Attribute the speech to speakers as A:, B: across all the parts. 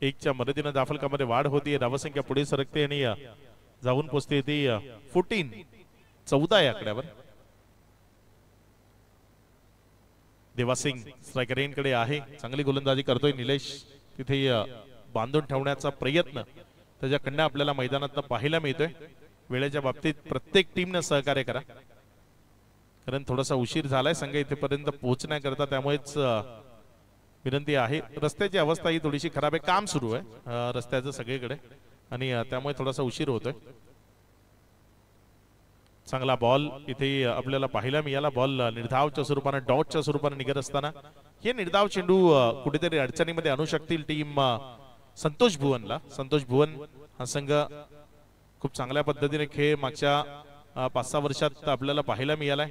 A: 1च्या मदतीने धावफलकामध्ये वाढ होती, धावसंख्या पुढे सरकते आणि जाऊन पोहोचते ती 14 या आकड्यावर. देवासिंग स्ट्रायकर रेंजकडे आहे, चांगली गोलंदाजी करतोय निलेश. तिथे बांधून ठेवण्याचा प्रयत्न त्याच्याकडनं आपल्याला मैदानात पाहायला मिळतोय. वेळेच्या बाबतीत प्रत्येक टीमने सहकार्य करा, कारण थोडासा उशीर झालाय संघ इथेपर्यंत पोहोचण्याकरता, त्यामुळेच विनंती आहे. रस्त्याची अवस्था ही थोडीशी खराब आहे, काम सुरू आहे रस्त्याचं सगळीकडे आणि त्यामुळे थोडासा उशीर होतोय. चांगला बॉल इथे आपल्याला पाहायला मिळाला. बॉल निर्धावच्या स्वरूपाने डॉटच्या स्वरूपाने निघत असताना हे निर्धाव चेंडू कुठेतरी अडचणीमध्ये आणू शकतील टीम संतोष भुवनला. संतोष भुवन हा संघ खूप चांगल्या पद्धतीने खेळ मागच्या 5-6 वर्षात आपल्याला पाहायला मिळालाय.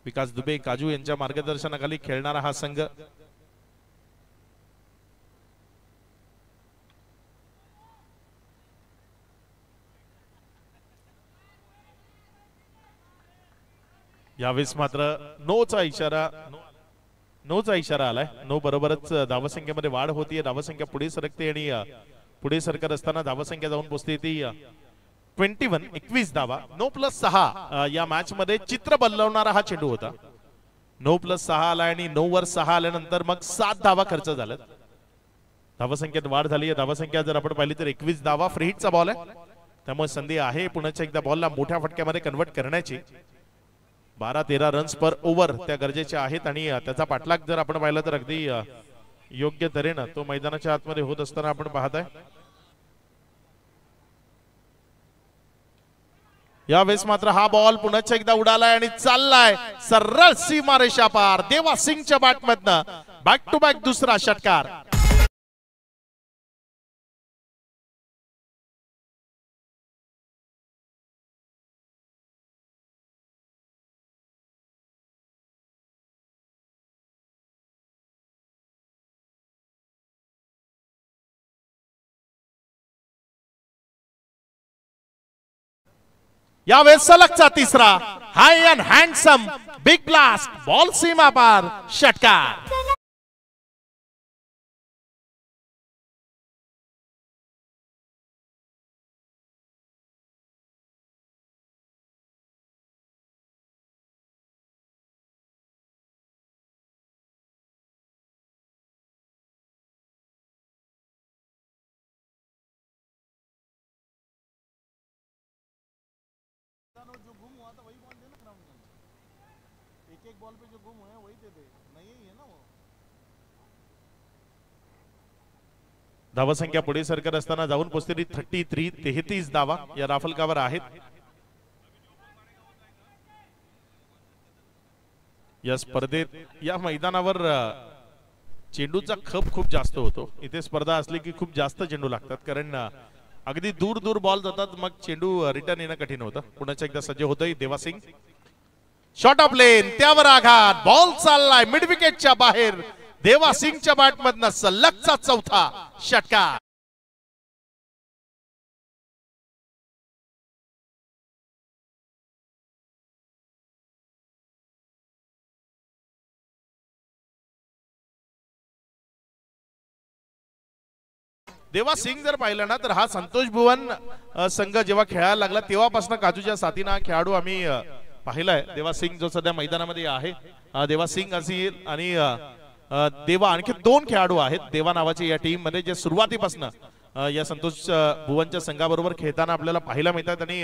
A: विकास दुबे काजू यांच्या मार्गदर्शनाखाली खेळणारा हा संघ. यावेळेस मात्र नोचा इशारा आलाय. नो बरोबरच धावसंख्येमध्ये वाढ होतीये, धावसंख्या पुढे सरकते आणि पुढे सरकत असताना धावसंख्या जाऊन पोहोचते ती 21 धावा. 9+6 या मॅच मध्ये चित्र बदलवणारा हा चेंडू होता. 9+6 आला आणि 9 वर 6 आल्यानंतर मग 7 धावा खर्च झाल्यात. धावसंख्येत वाढ झाली. धावसंख्या जर आपण पाहिली तर 21 धावा. फ्री हिटचा बॉल आहे, त्यामुळे संधी आहे पुन्हा एकदा बॉलला मोठ्या फटक्यामध्ये कन्वर्ट करण्याची. 12-13 रन्स पर ओव्हर त्या गरजेच्या आहेत आणि त्याचा पाठलाग जर आपण पाहिला तर अगदी योग्य तऱ्हेनं तो मैदानाच्या आतमध्ये होत असताना आपण पाहताय. यावेळेस मात्र हा बॉल पुन्हा एकदा उडालाय आणि चाललाय सरळ सीमारेषा पार. देवा सिंगच्या बॅटमधनं बॅक टू बॅक दुसरा षटकार. यावेळेस सलगचा तिसरा high and handsome big blast. Ball सीमा पार षटकार. जो गुम हुआ था वही बॉल देना ग्राउंड में. एक बॉल पे जो गुम हुए वही दे दे. नहीं है ना वो. धावसंख्या पुढे सरकत असताना जाऊन पोहोचलेली 33 धावा या राफलकावर आहेत. या स्पर्धेत या मैदानावर चेंडूचा खप खूप जास्त होतो. इथे स्पर्धा असली की खूप जास्त चेंडू लागतात, कारण अगदी दूर दूर बॉल जातात, मग चेंडू रिटर्न येणं कठीण होतं. पुन्हा एकदा सज्ज होतोय देवासिंग. शॉट ऑफ लेन, त्यावर आघात. बॉल चाललाय मिड विकेटच्या बाहेर. देवासिंगच्या बॅटमधनं सलगचा चौथा षटकार. देवा सिंग जर पाहिलं ना तर हा संतोष भुवन संघ जेव्हा खेळायला लागला तेव्हापासून काजूच्या साथीने हा खेळाडू आम्ही पाहिलाय. देवा सिंग जो सध्या मैदानामध्ये आहे, देवा सिंग असेल आणि देवा, आणखी 2 खेळाडू आहेत देवा नावाचे या टीम मध्ये, जे सुरुवातीपासून या संतोष भुवनच्या संघाबरोबर खेळताना आपल्याला पाहायला मिळतात आणि